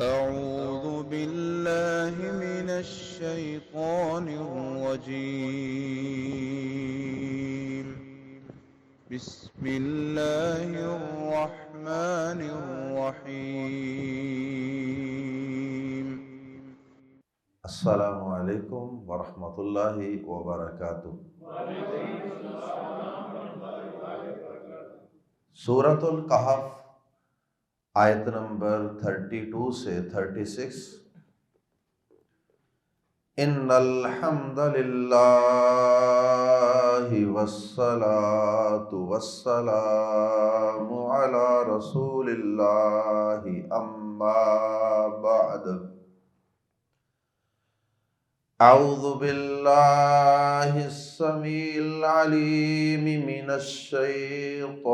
أعوذ بالله من الشيطان الرجيم. بسم الله الرحمن الرحيم. السلام علیکم ورحمۃ اللہ وبرکاتہ۔ سورۃ الکہف آیت نمبر 32 سے 36۔ ان الحمد للہ والصلاة والسلام علی رسول اللہ اما بعد۔ اعوذ باللہ السمیع العلیم من الشیطان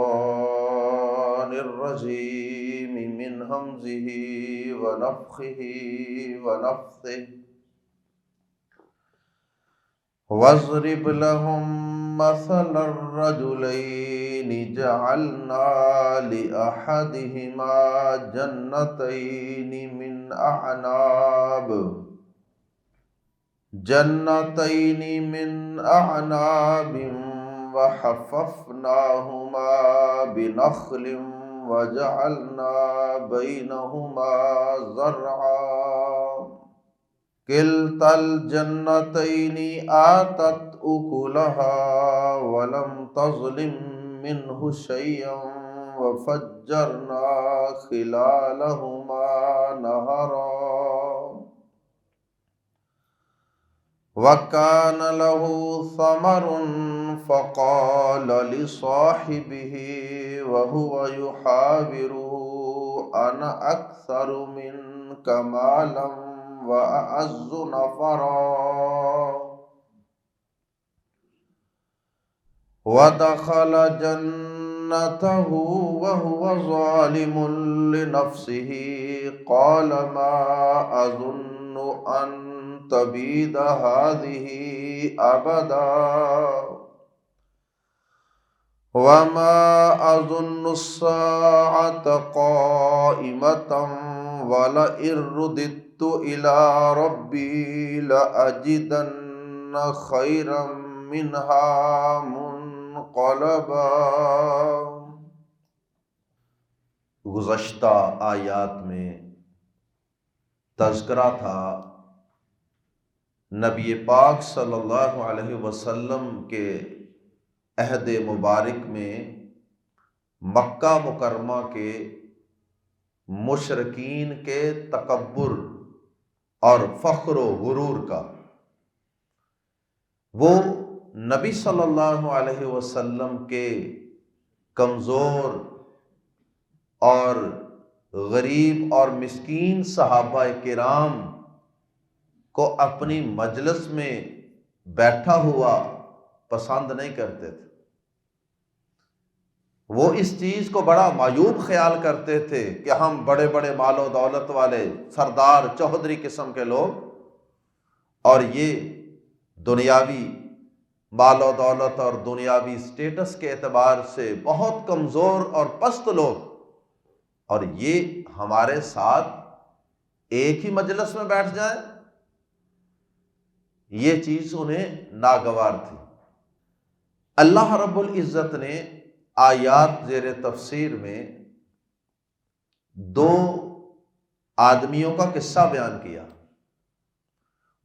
الرجیم من ہمزہ ونفخہ ونفثہ۔ واضرب لهم مثل الرجلين جعلنا لأحدهما جنتين من أعناب وحففناهما بنخل وجعلنا بينهما زرعا كلتا الجنتين آتت أكلها ولم تظلم منه شيئا وفجرنا خلالهما نهرا وكان له ثمر فقال لصاحبه وهو يحاوره أنا أكثر منك مالا وأعز نفرا ودخل جنته وهو ظالم لنفسه قال ما أظن أن تبيد هذه أبدا وما أظن الساعة قائمة ولئن رددت إلى ربي لأجدن خيرا منها منقلبا۔ گزشتہ آیات میں تذکرہ تھا نبی پاک صلی اللہ علیہ وسلم کے عہد مبارک میں مکہ مکرمہ کے مشرکین کے تکبر اور فخر و غرور کا۔ وہ نبی صلی اللہ علیہ وسلم کے کمزور اور غریب اور مسکین صحابہ کرام کو اپنی مجلس میں بیٹھا ہوا پسند نہیں کرتے تھے۔ وہ اس چیز کو بڑا معیوب خیال کرتے تھے کہ ہم بڑے بڑے مال و دولت والے سردار چودھری قسم کے لوگ، اور یہ دنیاوی مال و دولت اور دنیاوی سٹیٹس کے اعتبار سے بہت کمزور اور پست لوگ، اور یہ ہمارے ساتھ ایک ہی مجلس میں بیٹھ جائیں، یہ چیز انہیں ناگوار تھی۔ اللہ رب العزت نے آیات زیر تفسیر میں دو آدمیوں کا قصہ بیان کیا۔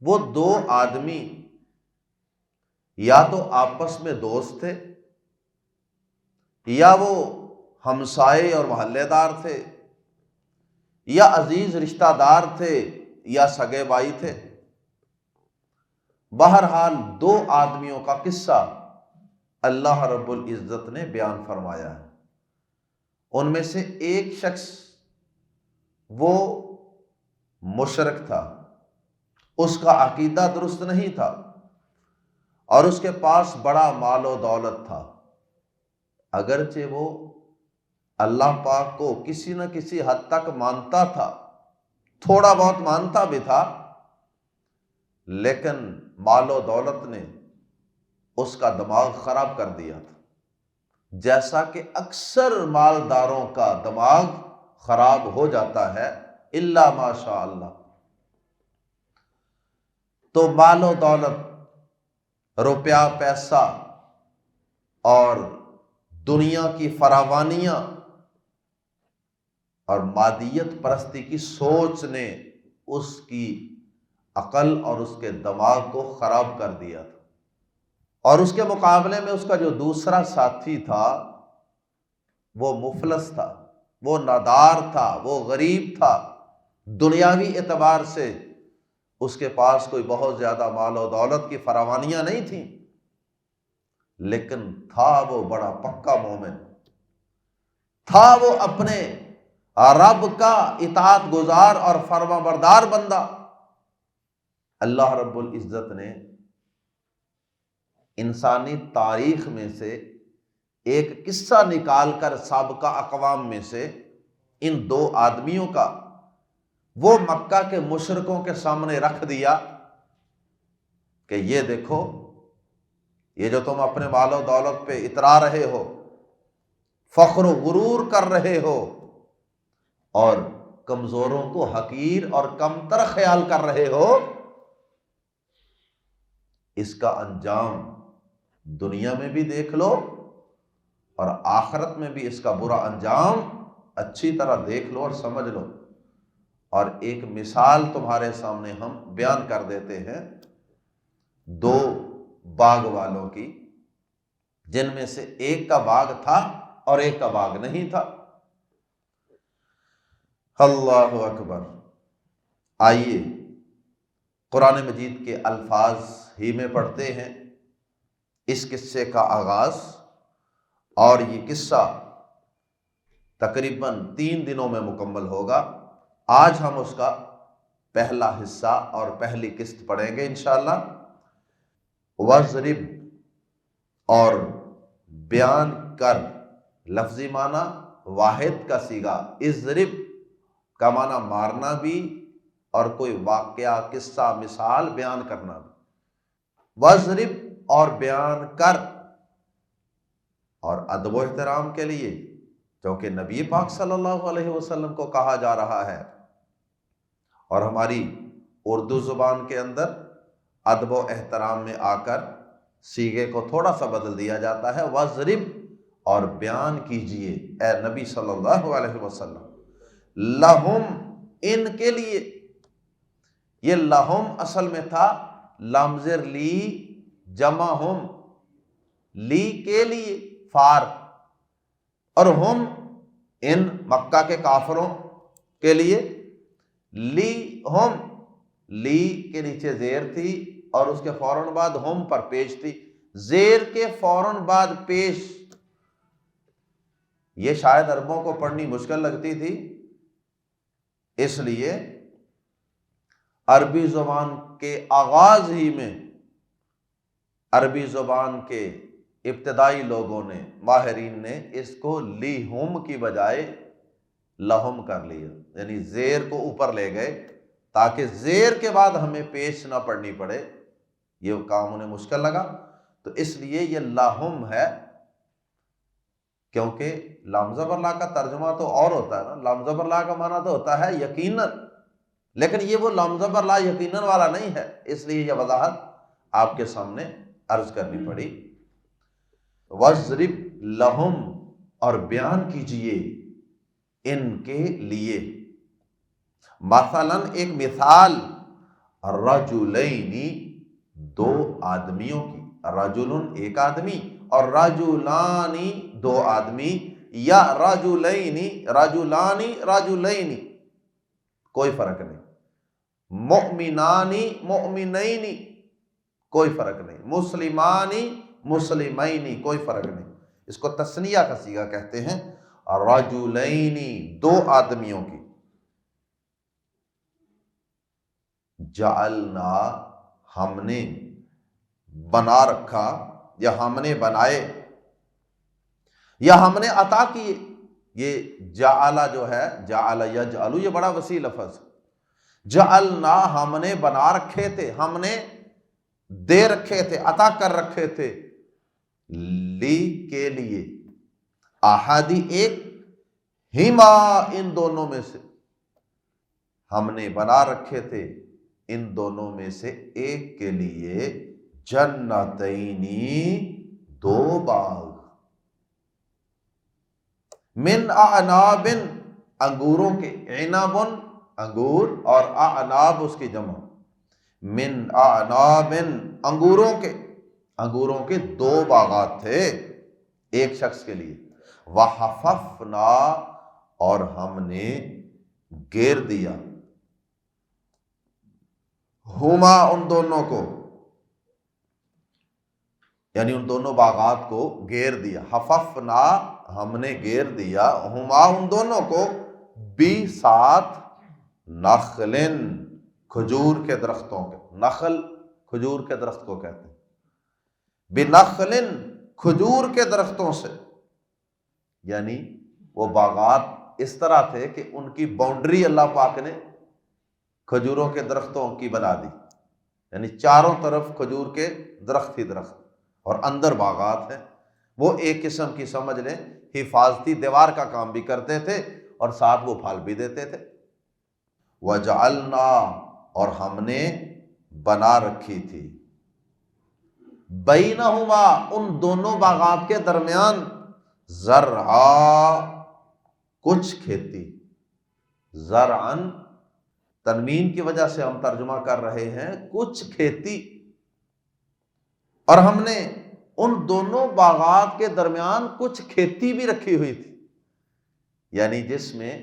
وہ دو آدمی یا تو آپس میں دوست تھے، یا وہ ہمسائے اور محلے دار تھے، یا عزیز رشتہ دار تھے، یا سگے بھائی تھے۔ بہرحال دو آدمیوں کا قصہ اللہ رب العزت نے بیان فرمایا ہے۔ ان میں سے ایک شخص وہ مشرک تھا، اس کا عقیدہ درست نہیں تھا، اور اس کے پاس بڑا مال و دولت تھا۔ اگرچہ وہ اللہ پاک کو کسی نہ کسی حد تک مانتا تھا، تھوڑا بہت مانتا بھی تھا، لیکن مال و دولت نے اس کا دماغ خراب کر دیا تھا، جیسا کہ اکثر مالداروں کا دماغ خراب ہو جاتا ہے الا ما شاء اللہ۔ تو مال و دولت، روپیہ پیسہ اور دنیا کی فراوانیاں اور مادیت پرستی کی سوچ نے اس کی عقل اور اس کے دماغ کو خراب کر دیا تھا، اور اس کے مقابلے میں اس کا جو دوسرا ساتھی تھا وہ مفلس تھا، وہ نادار تھا، وہ غریب تھا، دنیاوی اعتبار سے اس کے پاس کوئی بہت زیادہ مال و دولت کی فراوانیاں نہیں تھیں، لیکن تھا وہ بڑا پکا مومن، تھا وہ اپنے رب کا اطاعت گزار اور فرما بردار بندہ۔ اللہ رب العزت نے انسانی تاریخ میں سے ایک قصہ نکال کر سابقہ اقوام میں سے ان دو آدمیوں کا وہ مکہ کے مشرکوں کے سامنے رکھ دیا کہ یہ دیکھو، یہ جو تم اپنے مال و دولت پہ اترا رہے ہو، فخر و غرور کر رہے ہو اور کمزوروں کو حقیر اور کمتر خیال کر رہے ہو، اس کا انجام دنیا میں بھی دیکھ لو اور آخرت میں بھی اس کا برا انجام اچھی طرح دیکھ لو اور سمجھ لو۔ اور ایک مثال تمہارے سامنے ہم بیان کر دیتے ہیں دو باغ والوں کی، جن میں سے ایک کا باغ تھا اور ایک کا باغ نہیں تھا۔ اللہ اکبر۔ آئیے قرآن مجید کے الفاظ ہی میں پڑھتے ہیں اس قصے کا آغاز، اور یہ قصہ تقریباً 3 دنوں میں مکمل ہوگا۔ آج ہم اس کا پہلا حصہ اور پہلی قسط پڑھیں گے انشاءاللہ۔ وَاضْرِبْ اور بیان کر، لفظی معنی واحد کا صیغہ، اضرب کا معنی مارنا بھی اور کوئی واقعہ، قصہ، مثال بیان کرنا بھی۔ وَاضْرِبْ اور بیان کر، اور ادب و احترام کے لیے، کیونکہ نبی پاک صلی اللہ علیہ وسلم کو کہا جا رہا ہے، اور ہماری اردو زبان کے اندر ادب و احترام میں آ کر صیغے کو تھوڑا سا بدل دیا جاتا ہے۔ وَاضْرِبْ اور بیان کیجئے اے نبی صلی اللہ علیہ وسلم، لہم ان کے لیے۔ یہ لہم اصل میں تھا لام زیر لی جمع ہم، لی کے لیے فار، اور ہم ان مکہ کے کافروں کے لیے، لی ہم، لی کے نیچے زیر تھی اور اس کے فوراً بعد ہم پر پیش تھی، زیر کے فوراً بعد پیش، یہ شاید عربوں کو پڑھنی مشکل لگتی تھی، اس لیے عربی زبان کے آغاز ہی میں عربی زبان کے ابتدائی لوگوں نے، ماہرین نے اس کو لی ہم کی بجائے لہم کر لیا، یعنی زیر کو اوپر لے گئے تاکہ زیر کے بعد ہمیں پیش نہ پڑھنی پڑے، یہ کام انہیں مشکل لگا، تو اس لیے یہ لہم ہے، کیونکہ لام زبر لا کا ترجمہ تو اور ہوتا ہے نا، لام زبر لا کا معنی تو ہوتا ہے یقیناً، لیکن یہ وہ لام زبر لا یقیناً والا نہیں ہے، اس لیے یہ وضاحت آپ کے سامنے عرض کرنی پڑی۔ وَاضْرِبْ لَهُمْ اور بیان کیجئے ان کے لیے، مثلاً ایک مثال، رجلین دو آدمیوں کی، رجل ایک آدمی اور رجلانی دو آدمی، یا رجلین رجلانی رجلین، کوئی فرق نہیں، مؤمنانی مؤمنین، کوئی فرق نہیں، مسلمانی مسلمین، کوئی فرق نہیں، اس کو تثنیہ کا صیغہ کہتے ہیں، رجلین دو آدمیوں کی، جعلنا ہم نے بنا رکھا یا ہم نے بنائے یا ہم نے عطا کیے، یہ جعل جو ہے، جعل یجعل، یہ بڑا وسیع لفظ، جعلنا ہم نے بنا رکھے تھے، ہم نے دے رکھے تھے، عطا کر رکھے تھے، لی کے لیے، احادی ایک، ہما ان دونوں میں سے، ہم نے بنا رکھے تھے ان دونوں میں سے ایک کے لیے جنتینی دو باغ، من اعناب انگوروں کے، عنب انگور اور اعناب اس کی جمع، من اعناب انگوروں کے دو باغات تھے ایک شخص کے لیے، وحففنا اور ہم نے گھیر دیا، ہما ان دونوں کو، یعنی ان دونوں باغات کو گھیر دیا، حففنا ہم نے گھیر دیا، ہما ان دونوں کو، بھی ساتھ نخلن کھجور کے درختوں کے، نخل کھجور کے درخت کو کہتے ہیں، بنخلن کھجور کے درختوں سے، یعنی وہ باغات اس طرح تھے کہ ان کی باؤنڈری اللہ پاک نے کھجوروں کے درختوں کی بنا دی، یعنی چاروں طرف کھجور کے درخت ہی درخت، اور اندر باغات ہیں۔ وہ ایک قسم کی سمجھ لیں حفاظتی دیوار کا کام بھی کرتے تھے اور ساتھ وہ پھل بھی دیتے تھے۔ وَجَعَلْنَا اور ہم نے بنا رکھی تھی، بینہما ان دونوں باغات کے درمیان، زرعا کچھ کھیتی، زرعن تنوین کی وجہ سے ہم ترجمہ کر رہے ہیں کچھ کھیتی، اور ہم نے ان دونوں باغات کے درمیان کچھ کھیتی بھی رکھی ہوئی تھی، یعنی جس میں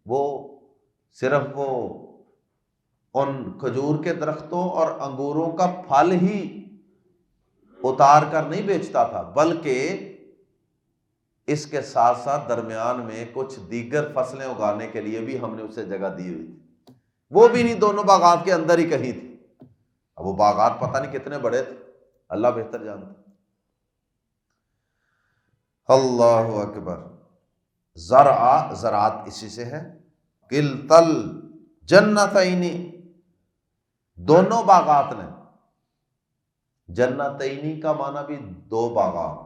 وہ صرف وہ ان کھجور کے درختوں اور انگوروں کا پھل ہی اتار کر نہیں بیچتا تھا، بلکہ اس کے ساتھ ساتھ درمیان میں کچھ دیگر فصلیں اگانے کے لیے بھی ہم نے اسے جگہ دی ہوئی تھی، وہ بھی نہیں دونوں باغات کے اندر ہی کہیں تھی۔ اب وہ باغات پتہ نہیں کتنے بڑے تھے، اللہ بہتر جانتا۔ اللہ اکبر۔ زرع زراعت اسی سے ہے، کلتل جنتینی دونوں باغات نے، جنتینی کا معنی بھی دو باغات،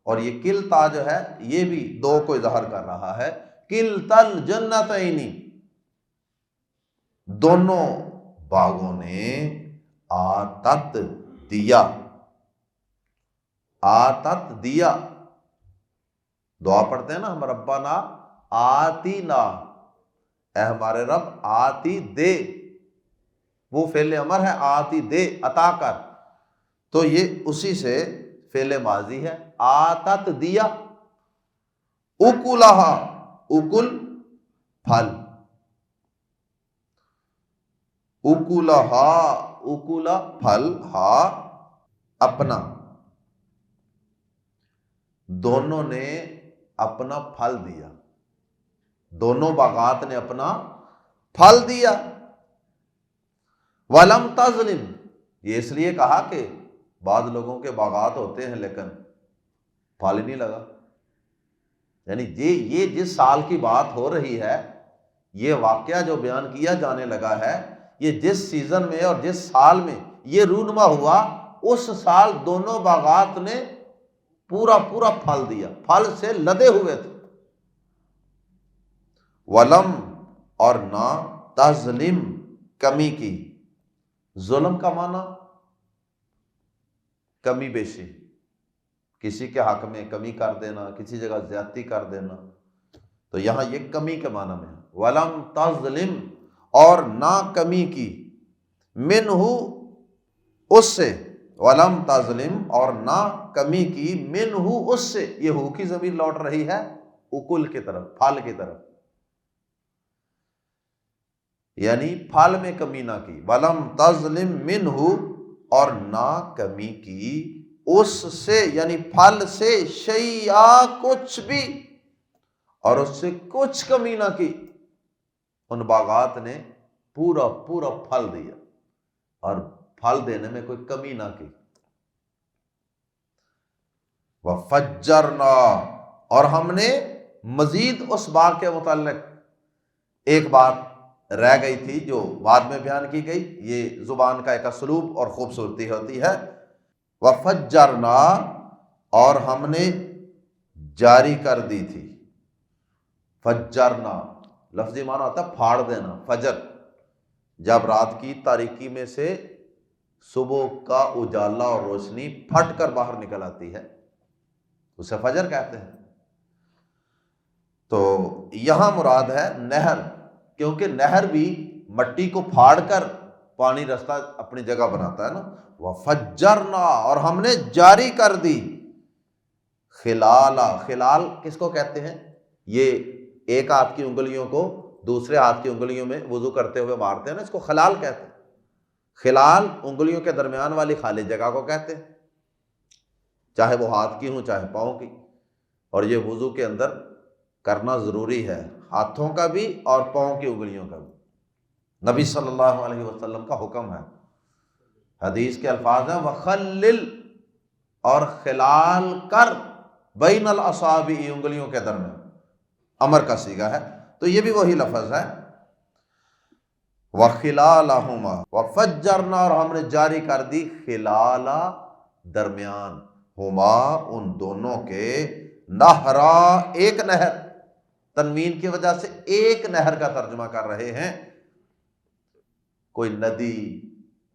اور یہ کلتا جو ہے یہ بھی دو کو اظہار کر رہا ہے، کلتل جنتینی دونوں باغوں نے، آتت دیا، آتت دیا، دعا پڑھتے ہیں نا ہم، ربنا آتینا، اے ہمارے رب آتی دے، وہ فعل امر ہے، آتی دے عطا کر، تو یہ اسی سے فعل ماضی ہے، آتت دیا، اکلہا اکل پھل، اکلہا اکلا پھل، ہا اپنا، دونوں نے اپنا پھل دیا، دونوں باغات نے اپنا پھل دیا، ولم تظلم، یہ اس لیے کہا کہ بعض لوگوں کے باغات ہوتے ہیں لیکن پھل ہی نہیں لگا، یعنی یہ جس سال کی بات ہو رہی ہے، یہ واقعہ جو بیان کیا جانے لگا ہے، یہ جس سیزن میں اور جس سال میں یہ رونما ہوا، اس سال دونوں باغات نے پورا پورا پھل دیا، پھل سے لدے ہوئے تھے۔ ولم اور نہ، تظلم کمی کی، ظلم کا معنی کمی بیشی، کسی کے حق میں کمی کر دینا، کسی جگہ زیادتی کر دینا، تو یہاں یہ کمی کے معنی میں ہے، ولم تظلم اور نہ کمی کی، منہ اس سے، ولم تظلم اور نہ کمی کی، منہ اس سے، یہ ہو کی ضمیر لوٹ رہی ہے اکل کی طرف، پھل کی طرف، یعنی پھل میں کمی نہ کی، ولم تظلم منہ اور نہ کمی کی اس سے، یعنی پھل سے، شیئا کچھ بھی، اور اس سے کچھ کمی نہ کی، ان باغات نے پورا پورا پھل دیا اور پھل دینے میں کوئی کمی نہ کی۔ وَفَجَّرْنَا اور ہم نے مزید اس باغ کے متعلق ایک بات رہ گئی تھی جو بعد میں بیان کی گئی، یہ زبان کا ایک اسلوب اور خوبصورتی ہوتی ہے، وَفَجَّرْنَا اور ہم نے جاری کر دی تھی، فجرنا لفظی معنی ہوتا ہے پھاڑ دینا، فجر جب رات کی تاریکی میں سے صبح کا اجالا اور روشنی پھٹ کر باہر نکل آتی ہے، اسے فجر کہتے ہیں۔ تو یہاں مراد ہے نہر، کیونکہ نہر بھی مٹی کو پھاڑ کر پانی رستہ اپنی جگہ بناتا ہے نا۔ وَفَجَّرْنَا، اور ہم نے جاری کر دی، خلالا، خلال کس کو کہتے ہیں؟ یہ ایک ہاتھ کی انگلیوں کو دوسرے ہاتھ کی انگلیوں میں وضو کرتے ہوئے مارتے ہیں نا، اس کو خلال کہتے ہیں۔ خلال انگلیوں کے درمیان والی خالی جگہ کو کہتے ہیں، چاہے وہ ہاتھ کی ہوں چاہے پاؤں کی، اور یہ وضو کے اندر کرنا ضروری ہے، ہاتھوں کا بھی اور پاؤں کی انگلیوں کا بھی۔ نبی صلی اللہ علیہ وسلم کا حکم ہے، حدیث کے الفاظ ہیں وَخَلِّلْ، اور خلال کر، بین الاصابع، انگلیوں کے درمیان، امر کا صیغہ ہے، تو یہ بھی وہی لفظ ہے وَخِلَالَهُمَا وَفَجَّرْنَا، اور ہم نے جاری کر دی، خلالا، درمیان، ہما، ان دونوں کے، نہرا، ایک نہر، تنوین کی وجہ سے ایک نہر کا ترجمہ کر رہے ہیں، کوئی ندی،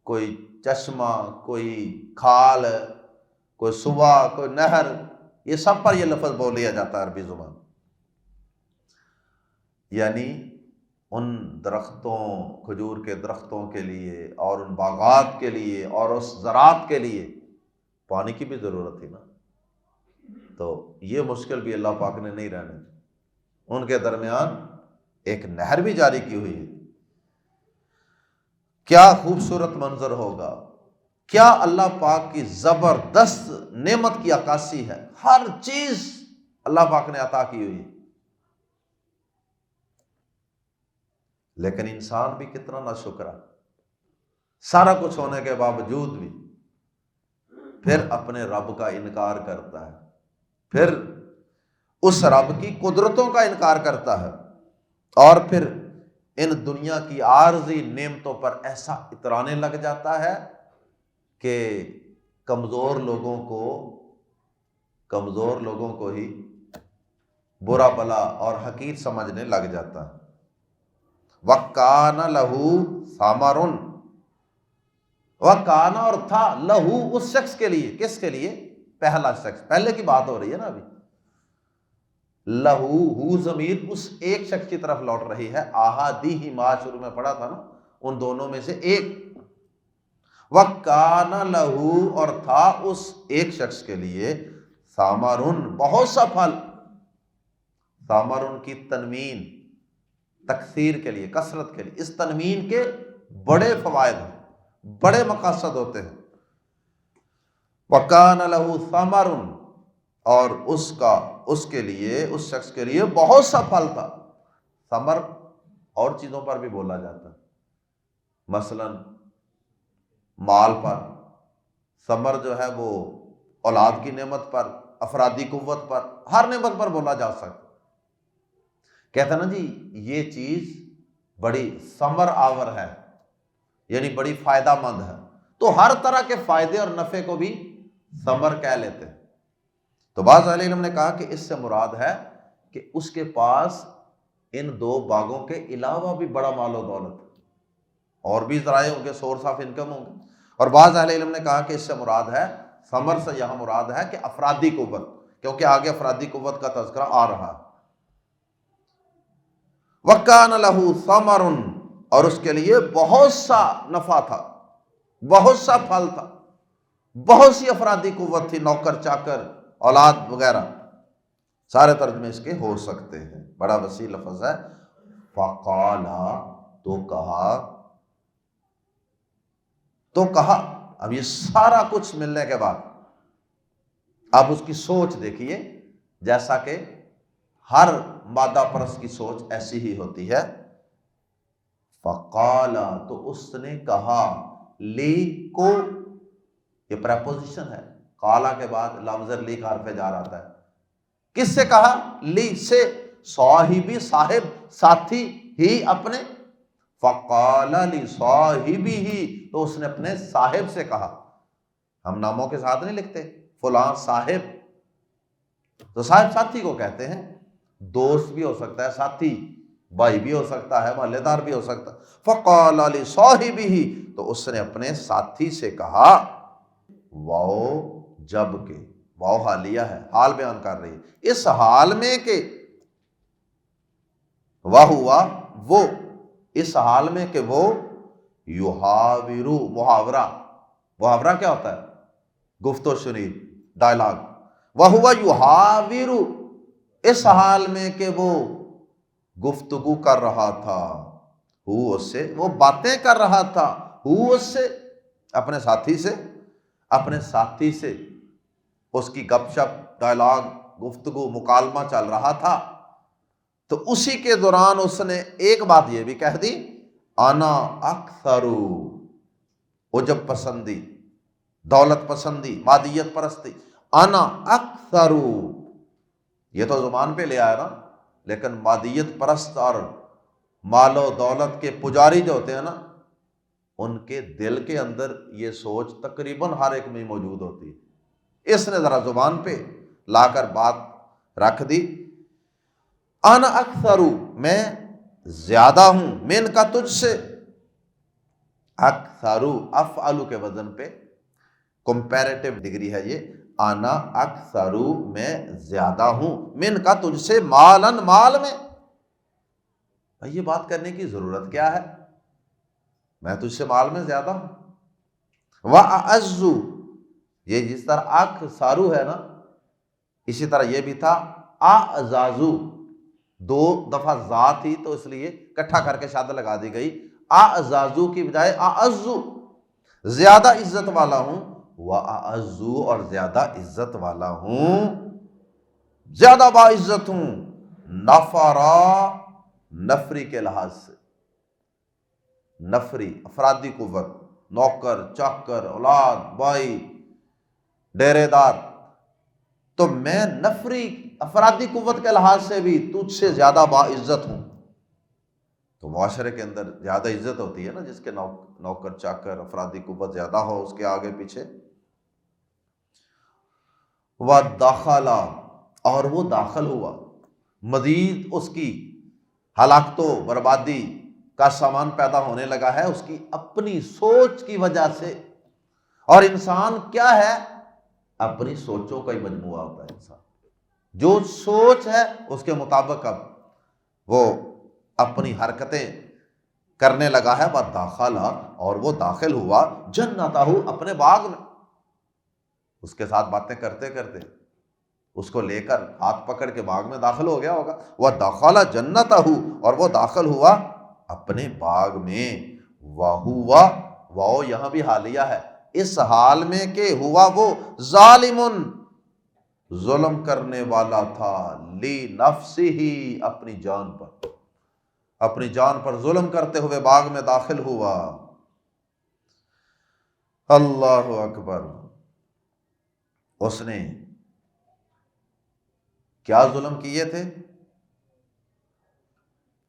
کوئی چشمہ، کوئی کھال، کوئی صوبہ، کوئی نہر، یہ سب پر یہ لفظ بول لیا جاتا ہے عربی زبان۔ یعنی ان درختوں، کھجور کے درختوں کے لیے اور ان باغات کے لیے اور اس زراعت کے لیے پانی کی بھی ضرورت تھی نا، تو یہ مشکل بھی اللہ پاک نے نہیں رہنے دی، ان کے درمیان ایک نہر بھی جاری کی ہوئی ہے۔ کیا خوبصورت منظر ہوگا، کیا اللہ پاک کی زبردست نعمت کی عکاسی ہے، ہر چیز اللہ پاک نے عطا کی ہوئی ہے، لیکن انسان بھی کتنا ناشکرا، سارا کچھ ہونے کے باوجود بھی پھر اپنے رب کا انکار کرتا ہے، پھر اس رب کی قدرتوں کا انکار کرتا ہے، اور پھر ان دنیا کی عارضی نعمتوں پر ایسا اترانے لگ جاتا ہے کہ کمزور لوگوں کو ہی برا بلا اور حقیر سمجھنے لگ جاتا ہے۔ وَكَانَ لَهُ ثَمَرٌ، وَكَانَ، اور تھا، لہو، اس شخص کے لیے، کس کے لیے؟ پہلا شخص، پہلے کی بات ہو رہی ہے نا ابھی، لہو، ہو ضمیر اس ایک شخص کی طرف لوٹ رہی ہے، احدہما شروع میں پڑھا تھا نا، ان دونوں میں سے ایک، وَكَانَ لَهُ، اور تھا اس ایک شخص کے لیے، ثَمَرٌ، بہت سا پھل، ثَمَرٌ کی تنوین تکثیر کے لیے، کثرت کے لیے، اس تنوین کے بڑے فوائد ہیں، بڑے مقاصد ہوتے ہیں۔ وَكَانَ لَهُ ثَمَرٌ، اور اس کے لیے، اس شخص کے لیے بہت سا پھل تھا۔ ثمر اور چیزوں پر بھی بولا جاتا ہے، مثلا مال پر، ثمر جو ہے وہ اولاد کی نعمت پر، افرادی قوت پر، ہر نعمت پر بولا جا سکتا۔ کہتا نا جی یہ چیز بڑی ثمر آور ہے، یعنی بڑی فائدہ مند ہے، تو ہر طرح کے فائدے اور نفع کو بھی ثمر کہہ لیتے ہیں۔ تو بعض اہل علم نے کہا کہ اس سے مراد ہے کہ اس کے پاس ان دو باغوں کے علاوہ بھی بڑا مال و دولت، اور بھی ذرائع ہوں گے، سورس آف انکم ہوں گے۔ اور بعض اہل علم نے کہا کہ اس سے مراد ہے، ثمر سے یہاں مراد ہے کہ افرادی قوت، کیونکہ آگے افرادی قوت کا تذکرہ آ رہا ہے۔ وَكَانَ لَهُ ثَمَرٌ، اور اس کے لیے بہت سا نفع تھا، بہت سا پھل تھا، بہت سی افرادی قوت تھی، نوکر چاکر، اولاد وغیرہ، سارے ترجمے اس کے ہو سکتے ہیں، بڑا وسیع لفظ ہے۔ فَقَالَ، تو کہا، اب یہ سارا کچھ ملنے کے بعد اب اس کی سوچ دیکھیے، جیسا کہ ہر مادہ پرست کی سوچ ایسی ہی ہوتی ہے۔ فقال، تو اس نے کہا، لی کو، یہ پریپوزیشن ہے، قالا کے بعد لفظ لی کا حرف جار آتا ہے، کس سے کہا؟ لی سے، صاحبی، صاحب، ساتھی ہی، اپنے، فقال لصاحبہ، تو اس نے اپنے صاحب سے کہا، ہم ناموں کے ساتھ نہیں لکھتے فلاں صاحب، تو صاحب ساتھی کو کہتے ہیں، دوست بھی ہو سکتا ہے، ساتھی، بھائی بھی ہو سکتا ہے، محلے دار بھی ہو سکتا ہے۔ فقال لصاحبہ، تو اس نے اپنے ساتھی سے کہا، واؤ جب کہ، واؤ حالیہ ہے، حال بیان کر رہی ہے، اس حال میں کہ، وہوا وہ، اس حال میں کہ وہ، یحاورو، محاورہ، محاورہ کیا ہوتا ہے؟ گفت و شنید، ڈائلاگ، وہوا یحاورو، اس حال میں کہ وہ گفتگو کر رہا تھا، ہو اس سے، وہ باتیں کر رہا تھا، ہو اس سے، اپنے ساتھی سے، اپنے ساتھی سے اس کی گپ شپ، ڈائلاگ، گفتگو، مکالمہ چل رہا تھا۔ تو اسی کے دوران اس نے ایک بات یہ بھی کہہ دی، انا اکثرو، عجب پسندی، دولت پسندی، مادیت پرستی، انا اکثرو، یہ تو زبان پہ لے آیا نا، لیکن مادیت پرست اور مال و دولت کے پجاری جو ہوتے ہیں نا، ان کے دل کے اندر یہ سوچ تقریباً ہر ایک میں موجود ہوتی ہے۔ اس نے ذرا زبان پہ لا کر بات رکھ دی، انا اکثرو، میں زیادہ ہوں، من کا تجھ سے، اکثرو افعلو کے وزن پہ کمپیریٹو ڈگری ہے یہ، انا اکثرو، میں زیادہ ہوں، من کا تجھ سے، مالن، مال میں، بھائی یہ بات کرنے کی ضرورت کیا ہے، میں تجھ سے مال میں زیادہ ہوں، وَأَعَزُّ، یہ جس طرح اکثرو ہے نا، اسی طرح یہ بھی تھا اعزازو، دو دفعہ ذات ہی تو اس لیے اکٹھا کر کے شاد لگا دی گئی، اعزازو کی بجائے اعزو، زیادہ عزت والا ہوں، واعزو، اور زیادہ عزت والا ہوں، زیادہ باعزت ہوں، نفرا، نفری کے لحاظ سے، نفری افرادی قوت، نوکر چاکر، اولاد، بھائی، ڈیرے دار، تو میں نفری افرادی قوت کے لحاظ سے بھی تجھ سے زیادہ باعزت ہوں۔ تو معاشرے کے اندر زیادہ عزت ہوتی ہے نا، جس کے نوکر چاکر، افرادی قوت زیادہ ہو اس کے آگے پیچھے۔ وَدَخَلَ، اور وہ داخل ہوا، مزید اس کی ہلاکت و بربادی کا سامان پیدا ہونے لگا ہے اس کی اپنی سوچ کی وجہ سے۔ اور انسان کیا ہے؟ اپنی سوچوں کا ہی مجموعہ ہوتا ہے انسان، جو سوچ ہے اس کے مطابق اب وہ اپنی حرکتیں کرنے لگا ہے۔ وَدَخَلَ، اور وہ داخل ہوا، جنتہ، اپنے باغ میں، اس کے ساتھ باتیں کرتے کرتے اس کو لے کر ہاتھ پکڑ کے باغ میں داخل ہو گیا ہوگا۔ وَدَخَلَ جَنَّتَهُ، اور وہ داخل ہوا اپنے باغ میں، وَهُوَ، واو یہاں بھی حالیہ ہے، اس حال میں کہ ہوا وہ، ظالمٌ، ظلم کرنے والا تھا، لِنَفْسِهِ، اپنی جان پر، اپنی جان پر ظلم کرتے ہوئے باغ میں داخل ہوا۔ اللہ اکبر، اس نے کیا ظلم کیے تھے،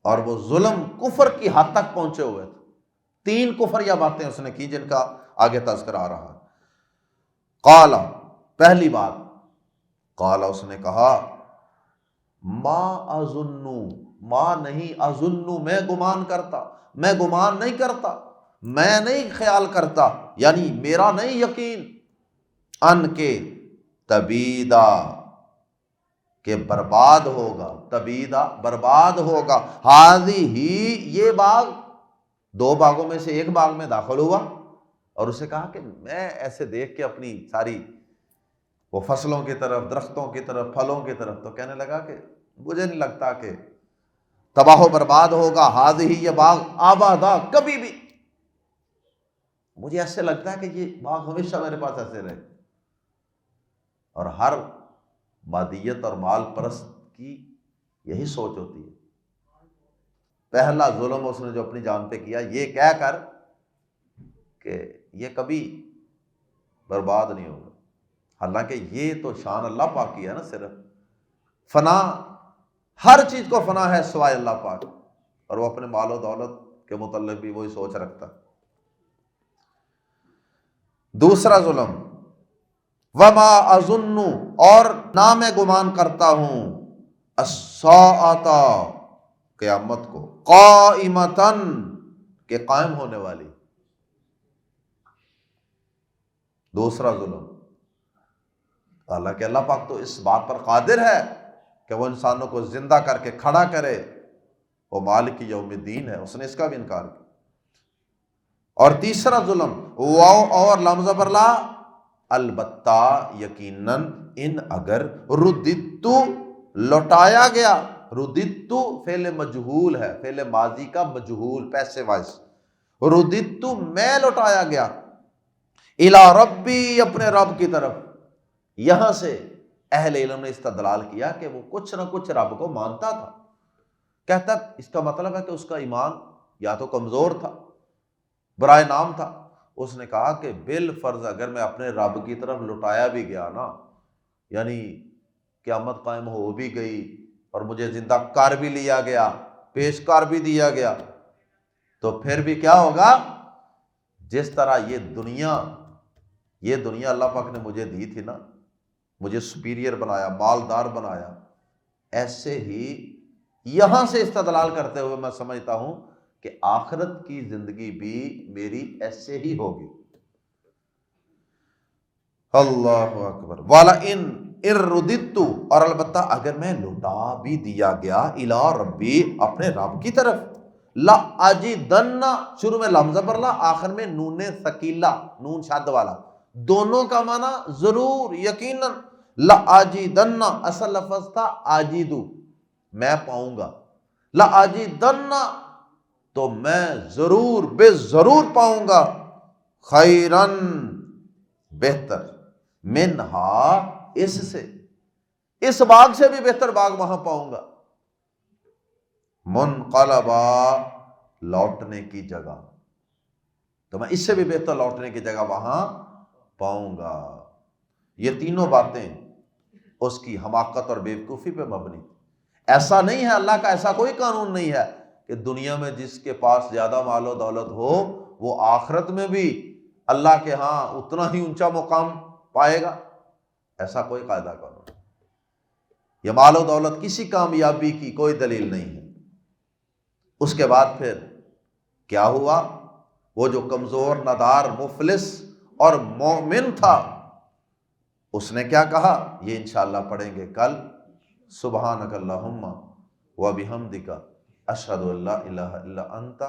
اور وہ ظلم کفر کی حد تک پہنچے ہوئے تھے۔ تین کفر یا باتیں اس نے کی جن کا آگے تذکرہ آ رہا ہے۔ قال، پہلی بات، قال اس نے کہا، ما اظن، ما نہیں، اظن میں گمان کرتا، میں گمان نہیں کرتا، میں نہیں خیال کرتا، یعنی میرا نہیں یقین، ان کے تبیدا، کہ برباد ہوگا، تبیدا برباد ہوگا، ہاذی ہی، یہ باغ، دو باغوں میں سے ایک باغ میں داخل ہوا، اور اسے کہا کہ میں ایسے دیکھ کے اپنی ساری وہ فصلوں کی طرف، درختوں کی طرف، پھلوں کی طرف، تو کہنے لگا کہ مجھے نہیں لگتا کہ تباہ و برباد ہوگا، ہاذی ہی، یہ باغ، آبادا، کبھی بھی، مجھے ایسے لگتا ہے کہ یہ باغ ہمیشہ میرے پاس ایسے رہے۔ اور ہر مادیت اور مال پرست کی یہی سوچ ہوتی ہے۔ پہلا ظلم اس نے جو اپنی جان پہ کیا، یہ کہہ کر کہ یہ کبھی برباد نہیں ہوگا، حالانکہ یہ تو شان اللہ پاک کی ہے نا، صرف فنا، ہر چیز کو فنا ہے سوائے اللہ پاک، اور وہ اپنے مال و دولت کے متعلق بھی وہی سوچ رکھتا۔ دوسرا ظلم، وما اظن، اور نہ میں گمان کرتا ہوں، الساعۃ، قیامت کو، قائمتن کہ قائم ہونے والی۔ دوسرا ظلم، حالانکہ اللہ پاک تو اس بات پر قادر ہے کہ وہ انسانوں کو زندہ کر کے کھڑا کرے، وہ مالک یوم الدین ہے، اس نے اس کا بھی انکار کیا۔ اور تیسرا ظلم، واو اور لام زبر لا، البتہ یقیناً، ان اگر رددتو لوٹایا گیا، رددتو فعل مجہول ہے، فعل ماضی کا مجہول پیسے وائس، رددتو میں لوٹایا گیا، الی ربی اپنے رب کی طرف۔ یہاں سے اہل علم نے استدلال کیا کہ وہ کچھ نہ کچھ رب کو مانتا تھا، کہتا اس کا مطلب ہے کہ اس کا ایمان یا تو کمزور تھا، برائے نام تھا۔ اس نے کہا کہ بالفرض اگر میں اپنے رب کی طرف لٹایا بھی گیا نا، یعنی قیامت قائم ہو بھی گئی اور مجھے زندہ کر بھی لیا گیا، پیش کر بھی دیا گیا، تو پھر بھی کیا ہوگا؟ جس طرح یہ دنیا اللہ پاک نے مجھے دی تھی نا، مجھے سپیریئر بنایا، مالدار بنایا، ایسے ہی یہاں سے استدلال کرتے ہوئے میں سمجھتا ہوں کہ آخرت کی زندگی بھی میری ایسے ہی ہوگی۔ اللہ اکبر۔ وَلَئِنْ اِرُّدِدتُّ اور البتہ اگر میں لوٹا بھی دیا گیا اِلیٰ ربی اپنے رب کی طرف، لَأَجِدَنَّ شروع میں لام زبر لا، آخر میں نون ثقیلہ، نون شد والا، دونوں کا معنی ضرور، یقیناً۔ لَأَجِدَنَّ اصل لفظ تھا آجیدو، میں پاؤں گا، لَأَجِدَنَّ تو میں ضرور بے ضرور پاؤں گا، خیرن بہتر، منہا اس سے، اس باغ سے بھی بہتر باغ وہاں پاؤں گا، منقلبا لوٹنے کی جگہ، تو میں اس سے بھی بہتر لوٹنے کی جگہ وہاں پاؤں گا۔ یہ تینوں باتیں اس کی حماقت اور بیوقوفی پہ مبنی۔ ایسا نہیں ہے، اللہ کا ایسا کوئی قانون نہیں ہے کہ دنیا میں جس کے پاس زیادہ مال و دولت ہو وہ آخرت میں بھی اللہ کے ہاں اتنا ہی اونچا مقام پائے گا، ایسا کوئی قاعدہ قانون نہیں۔ یہ مال و دولت کسی کامیابی کی کوئی دلیل نہیں ہے۔ اس کے بعد پھر کیا ہوا؟ وہ جو کمزور، نادار، مفلس اور مومن تھا، اس نے کیا کہا؟ یہ انشاءاللہ پڑھیں گے کل۔ سبحانک اللہم وبحمدک اشہد ان لا الہ الا انت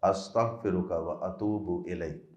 استغفرک واتوب الیک۔